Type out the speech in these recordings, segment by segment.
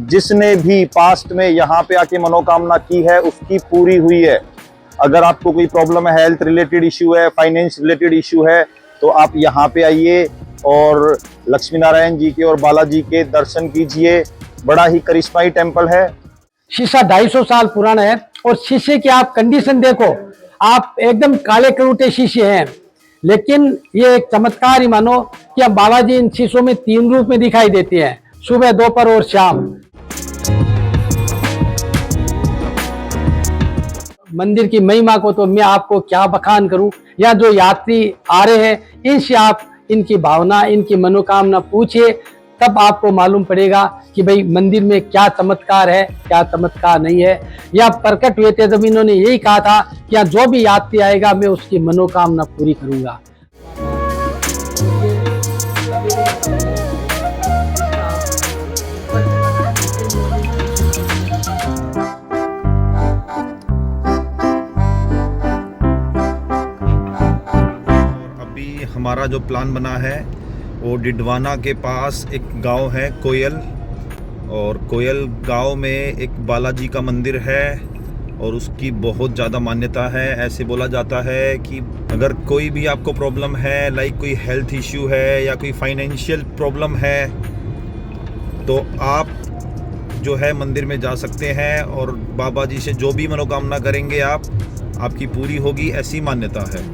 जिसने भी पास्ट में यहाँ पे आके मनोकामना की है उसकी पूरी हुई है। अगर आपको कोई प्रॉब्लम है, हेल्थ रिलेटेड इश्यू है, फाइनेंस रिलेटेड इश्यू है, तो आप यहाँ पे आइए और लक्ष्मी नारायण जी के और बालाजी के दर्शन कीजिए। बड़ा ही करिश्माई टेम्पल है। शीशा 250 साल पुराना है और शीशे की आप कंडीशन देखो, आप एकदम काले कलूटे शीशे हैं, लेकिन ये एक चमत्कार ही मानो कि अब बालाजी इन शीशों में 3 रूप में दिखाई देते हैं, सुबह, दोपहर और शाम। मंदिर की महिमा को तो मैं आपको क्या बखान करूं। या जो यात्री आ रहे हैं इनसे आप इनकी भावना, इनकी मनोकामना पूछिए, तब आपको मालूम पड़ेगा कि भाई मंदिर में क्या चमत्कार है, क्या चमत्कार नहीं है। या प्रकट हुए थे जब इन्होंने यही कहा था कि यहाँ जो भी यात्री आएगा मैं उसकी मनोकामना पूरी करूंगा। अभी हमारा जो प्लान बना है वो डिडवाना के पास एक गांव है कोयल, और कोयल गांव में एक बालाजी का मंदिर है और उसकी बहुत ज़्यादा मान्यता है। ऐसे बोला जाता है कि अगर कोई भी आपको प्रॉब्लम है, लाइक कोई हेल्थ इश्यू है या कोई फाइनेंशियल प्रॉब्लम है, तो आप जो है मंदिर में जा सकते हैं और बाबा जी से जो भी मनोकामना करेंगे आपकी पूरी होगी, ऐसी मान्यता है।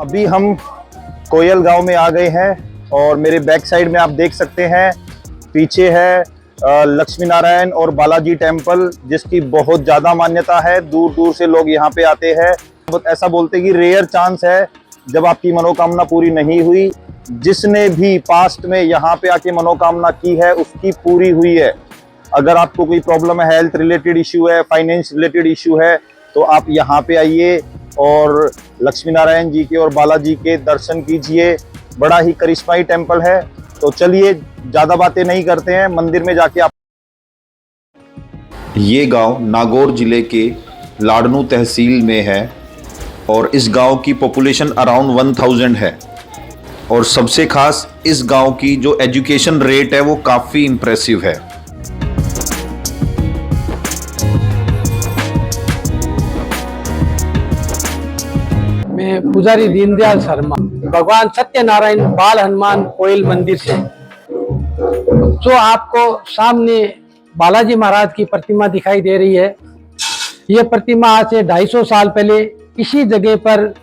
अभी हम कोयल गांव में आ गए हैं और मेरे बैक साइड में आप देख सकते हैं पीछे है लक्ष्मी नारायण और बालाजी टेम्पल, जिसकी बहुत ज़्यादा मान्यता है। दूर दूर से लोग यहाँ पे आते हैं। ऐसा बोलते हैं कि रेयर चांस है जब आपकी मनोकामना पूरी नहीं हुई। जिसने भी पास्ट में यहाँ पे आके मनोकामना की है उसकी पूरी हुई है। अगर आपको कोई प्रॉब्लम है, हेल्थ रिलेटेड इश्यू है, फाइनेंस रिलेटेड इश्यू है, तो आप यहाँ पे आइए और लक्ष्मी नारायण जी के और बालाजी के दर्शन कीजिए। बड़ा ही करिश्माई टेम्पल है। तो चलिए ज़्यादा बातें नहीं करते हैं, मंदिर में जाके आप। ये गांव नागौर जिले के लाडनू तहसील में है और इस गांव की पॉपुलेशन अराउंड 1000 है। और सबसे खास इस गांव की जो एजुकेशन रेट है वो काफ़ी इम्प्रेसिव है। मैं पुजारी दीनदयाल शर्मा, भगवान सत्यनारायण बाल हनुमान कोयल मंदिर से। जो आपको सामने बालाजी महाराज की प्रतिमा दिखाई दे रही है, ये प्रतिमा आज से 250 साल पहले इसी जगह पर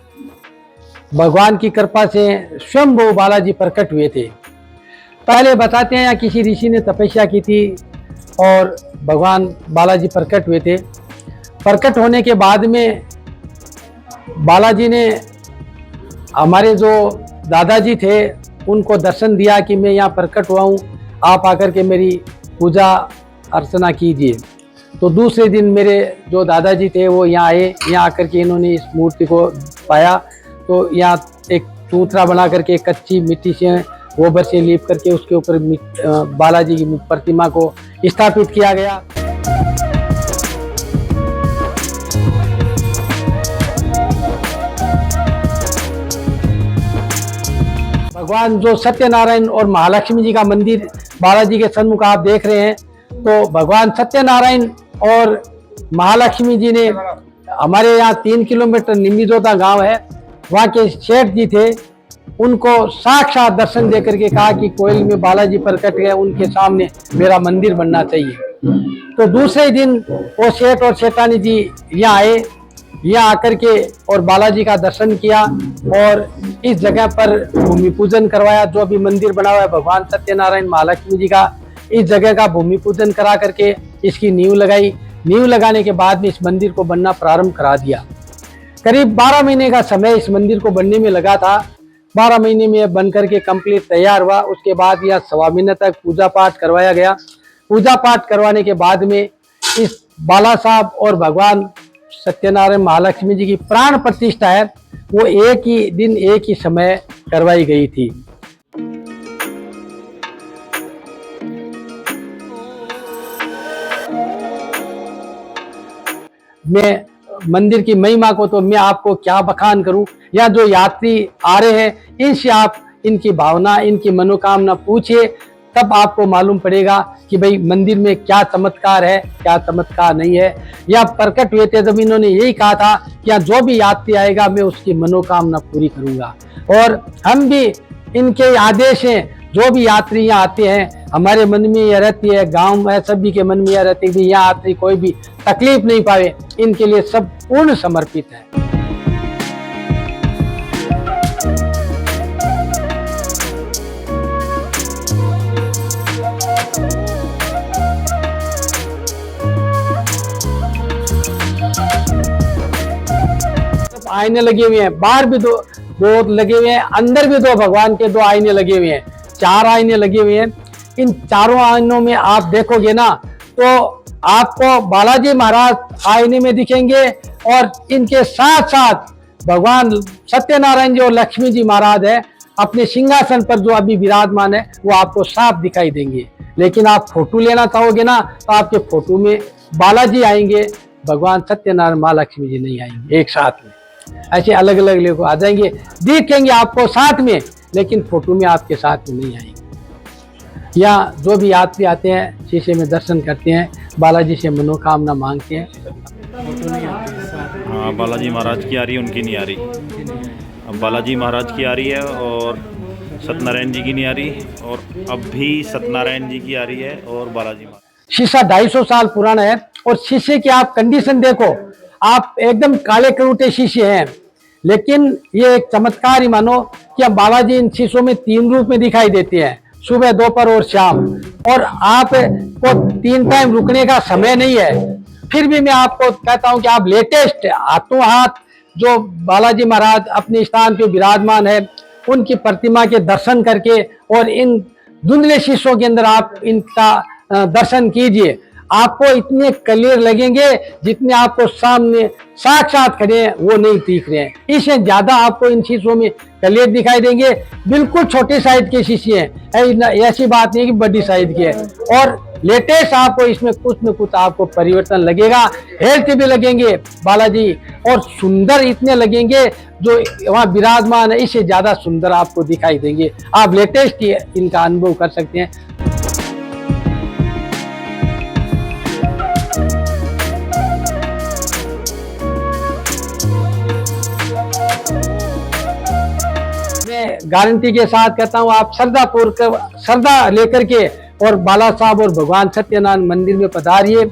भगवान की कृपा से स्वयं बालाजी प्रकट हुए थे। पहले बताते हैं यहाँ किसी ऋषि ने तपस्या की थी और भगवान बालाजी प्रकट हुए थे। प्रकट होने के बाद में बालाजी ने हमारे जो दादाजी थे उनको दर्शन दिया कि मैं यहाँ प्रकट हुआ हूँ, आप आकर के मेरी पूजा अर्चना कीजिए। तो दूसरे दिन मेरे जो दादाजी थे वो यहाँ आए। यहाँ आकर के इन्होंने इस मूर्ति को पाया, तो यहाँ एक चूतरा बना करके कच्ची मिट्टी से गोबर से लीप करके उसके ऊपर बालाजी की प्रतिमा को स्थापित किया गया। भगवान जो सत्यनारायण और महालक्ष्मी जी का मंदिर बालाजी के सन्मुख आप देख रहे हैं, तो भगवान सत्यनारायण और महालक्ष्मी जी ने हमारे यहाँ 3 किलोमीटर निम्बिजोता गांव है, वहाँ के सेठ जी थे, उनको साक्षात दर्शन दे करके कहा कि कोयल में बालाजी प्रकट गए, उनके सामने मेरा मंदिर बनना चाहिए। तो दूसरे दिन वो सेठ और सेठानी जी यहाँ आए, यहाँ आकर के और बालाजी का दर्शन किया और इस जगह पर भूमि पूजन करवाया। जो अभी मंदिर बना हुआ है भगवान सत्यनारायण महालक्ष्मी जी का, इस जगह का भूमि पूजन करा करके इसकी नींव लगाई। नींव लगाने के बाद में इस मंदिर को बनना प्रारंभ करा दिया। करीब 12 महीने का समय इस मंदिर को बनने में लगा था। 12 महीने में बन करके कंप्लीट तैयार हुआ। उसके बाद यह 1.25 महीने तक पूजा पाठ करवाया गया। पूजा पाठ करवाने के बाद में इस बाला साहब और भगवान सत्यनारायण महालक्ष्मी जी की प्राण प्रतिष्ठा है वो एक ही दिन एक ही समय करवाई गई थी। मैं मंदिर की महिमा को तो मैं आपको क्या बखान करूं, या जो यात्री आ रहे हैं इनसे आप इनकी भावना इनकी मनोकामना पूछिए, तब आपको मालूम पड़ेगा कि भाई मंदिर में क्या चमत्कार है क्या चमत्कार नहीं है। या प्रकट हुए थे जब इन्होंने यही कहा था कि यहाँ जो भी यात्री आएगा मैं उसकी मनोकामना पूरी करूंगा। और हम भी इनके आदेश हैं, जो भी यात्री यहाँ आते हैं हमारे मन में यह रहती है, गांव में सभी के मन में यह रहती है कि यहाँ यात्री कोई भी तकलीफ नहीं पावे, इनके लिए सब पूर्ण समर्पित है। आईने लगे हुए हैं, बाहर भी दो लगे हुए हैं, अंदर भी दो भगवान के 2 आईने लगे हुए हैं, 4 आईने लगे हुए हैं। इन चारों आईनों में आप देखोगे ना तो आपको बालाजी महाराज आईने में दिखेंगे और इनके साथ साथ भगवान सत्यनारायण जी और लक्ष्मी जी महाराज है अपने सिंहासन पर जो अभी विराजमान है वो आपको साफ दिखाई देंगे। लेकिन आप फोटो लेना चाहोगे ना तो आपके फोटो में बालाजी आएंगे, भगवान सत्यनारायण महालक्ष्मी जी नहीं आएंगे एक साथ में, ऐसे अलग अलग लोग आ जाएंगे, दिखेंगे आपको साथ में लेकिन फोटो में आपके साथ में नहीं आएंगे। यहाँ जो भी यात्री आते हैं शीशे में दर्शन करते हैं, बालाजी से मनोकामना मांगते हैं। हाँ, बालाजी महाराज की आ रही है, उनकी नहीं आ रही। अब बालाजी महाराज की आ रही है और सत्यनारायण जी की नहीं आ रही, और अब भी सत्यनारायण जी की आ रही है और बालाजी महाराज। शीशा 250 साल पुराना है और शीशे की आप कंडीशन देखो, आप एकदम काले कलूटे शीशे हैं, लेकिन ये एक चमत्कार ही मानो कि अब बालाजी इन शीशों में 3 रूप में दिखाई देते हैं, सुबह दोपहर और शाम। और आप को 3 टाइम रुकने का समय नहीं है, फिर भी मैं आपको कहता हूं कि आप लेटेस्ट हाथों हाथ जो बालाजी महाराज अपने स्थान पे विराजमान है उनकी प्रतिमा के दर्शन करके और इन धुंधले शीशों के अंदर आप इनका दर्शन कीजिए। आपको इतने क्लियर लगेंगे जितने आपको सामने साक्षात खड़े हैं वो नहीं दिख रहे हैं, इससे ज्यादा आपको इन शीशों में क्लियर दिखाई देंगे। बिल्कुल छोटे साइज के शीशे हैं, ऐसी बात नहीं कि बड़ी साइज के है। और लेटेस्ट आपको इसमें कुछ न कुछ आपको परिवर्तन लगेगा, हेल्थ भी लगेंगे बालाजी, और सुंदर इतने लगेंगे जो वहाँ विराजमान है इससे ज्यादा सुंदर आपको दिखाई देंगे। आप लेटेस्ट ही इनका अनुभव कर सकते हैं। गारंटी के साथ कहता हूँ आप श्रद्धा लेकर के और बाला साहब और भगवान सत्यनारायण मंदिर में पधारिए,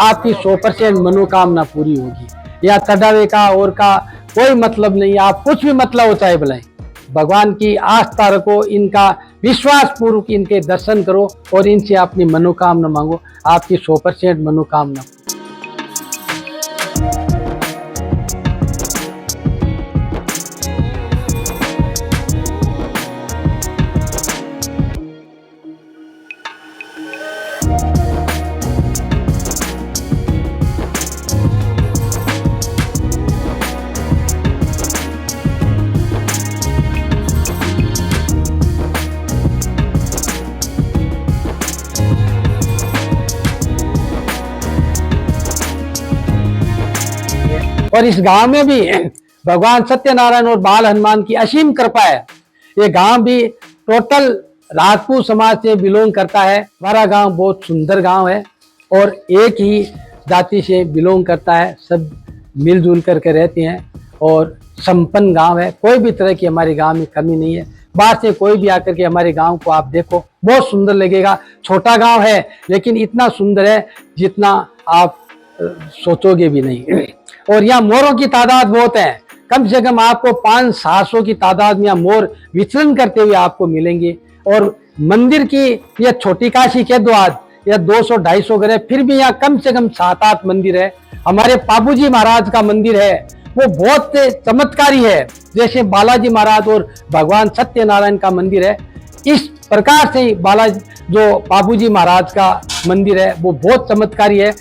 आपकी 100% मनोकामना पूरी होगी। या चढ़ावे का और का कोई मतलब नहीं, आप कुछ भी मतलब हो चाहे बुलाएं, भगवान की आस्था रखो, इनका विश्वास पूर्वक इनके दर्शन करो और इनसे अपनी मनोकामना मांगो, आपकी 100% मनोकामना। और इस गांव में भी भगवान सत्यनारायण और बाल हनुमान की असीम कृपा है। ये गांव भी टोटल राजपूत समाज से बिलोंग करता है। हमारा गांव बहुत सुंदर गांव है और एक ही जाति से बिलोंग करता है, सब मिलजुल करके रहते हैं और संपन्न गांव है। कोई भी तरह की हमारे गांव में कमी नहीं है। बाहर से कोई भी आकर के हमारे गांव को आप देखो, बहुत सुंदर लगेगा। छोटा गांव है लेकिन इतना सुंदर है जितना आप सोचोगे भी नहीं। और यहाँ मोरों की तादाद बहुत है, कम से कम आपको 500-700 की तादाद में यहाँ मोर विचरण करते हुए आपको मिलेंगे। और मंदिर की यह छोटी काशी के द्वार या 200-250 घर है, फिर भी यहाँ कम से कम 7-8 मंदिर है। हमारे पाबूजी महाराज का मंदिर है, वो बहुत चमत्कारी है, जैसे बालाजी महाराज और भगवान सत्यनारायण का मंदिर है। इस प्रकार से ही बालाजी जो बापूजी महाराज का मंदिर है वो बहुत चमत्कारी है।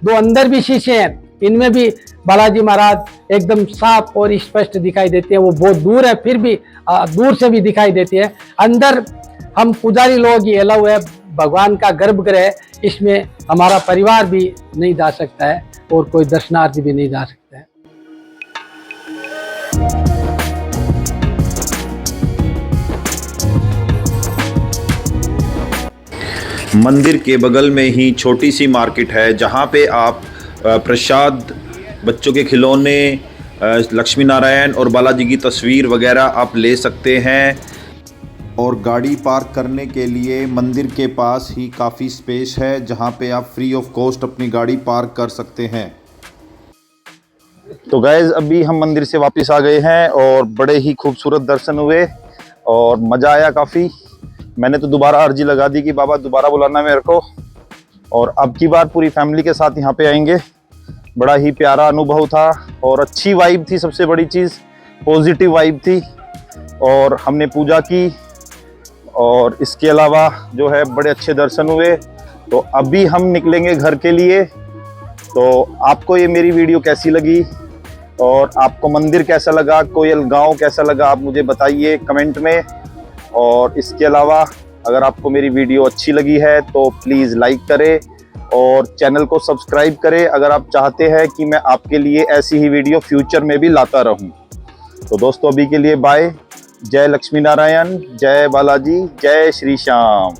दो अंदर भी शीशे हैं, इनमें भी बालाजी महाराज एकदम साफ और स्पष्ट दिखाई देते हैं। वो बहुत दूर है, फिर भी दूर से भी दिखाई देती है। अंदर हम पुजारी लोग ही अलाउ है, भगवान का गर्भगृह है, इसमें हमारा परिवार भी नहीं जा सकता है और कोई दर्शनार्थी भी नहीं जा सकता है। मंदिर के बगल में ही छोटी सी मार्केट है जहाँ पे आप प्रसाद, बच्चों के खिलौने, लक्ष्मी नारायण और बालाजी की तस्वीर वगैरह आप ले सकते हैं। और गाड़ी पार्क करने के लिए मंदिर के पास ही काफ़ी स्पेस है जहाँ पे आप फ्री ऑफ कॉस्ट अपनी गाड़ी पार्क कर सकते हैं। तो गाइज अभी हम मंदिर से वापस आ गए हैं और बड़े ही खूबसूरत दर्शन हुए और मज़ा आया काफ़ी। मैंने तो दोबारा अर्जी लगा दी कि बाबा दोबारा बुलाना मेरे को, और अब की बार पूरी फैमिली के साथ यहाँ पे आएंगे। बड़ा ही प्यारा अनुभव था और अच्छी वाइब थी, सबसे बड़ी चीज़ पॉजिटिव वाइब थी। और हमने पूजा की और इसके अलावा जो है बड़े अच्छे दर्शन हुए। तो अभी हम निकलेंगे घर के लिए। तो आपको ये मेरी वीडियो कैसी लगी और आपको मंदिर कैसा लगा, कोयल गांव कैसा लगा, आप मुझे बताइए कमेंट में। और इसके अलावा अगर आपको मेरी वीडियो अच्छी लगी है तो प्लीज़ लाइक करें और चैनल को सब्सक्राइब करें अगर आप चाहते हैं कि मैं आपके लिए ऐसी ही वीडियो फ्यूचर में भी लाता रहूं। तो दोस्तों अभी के लिए बाय। जय लक्ष्मी नारायण, जय बालाजी, जय श्री श्याम।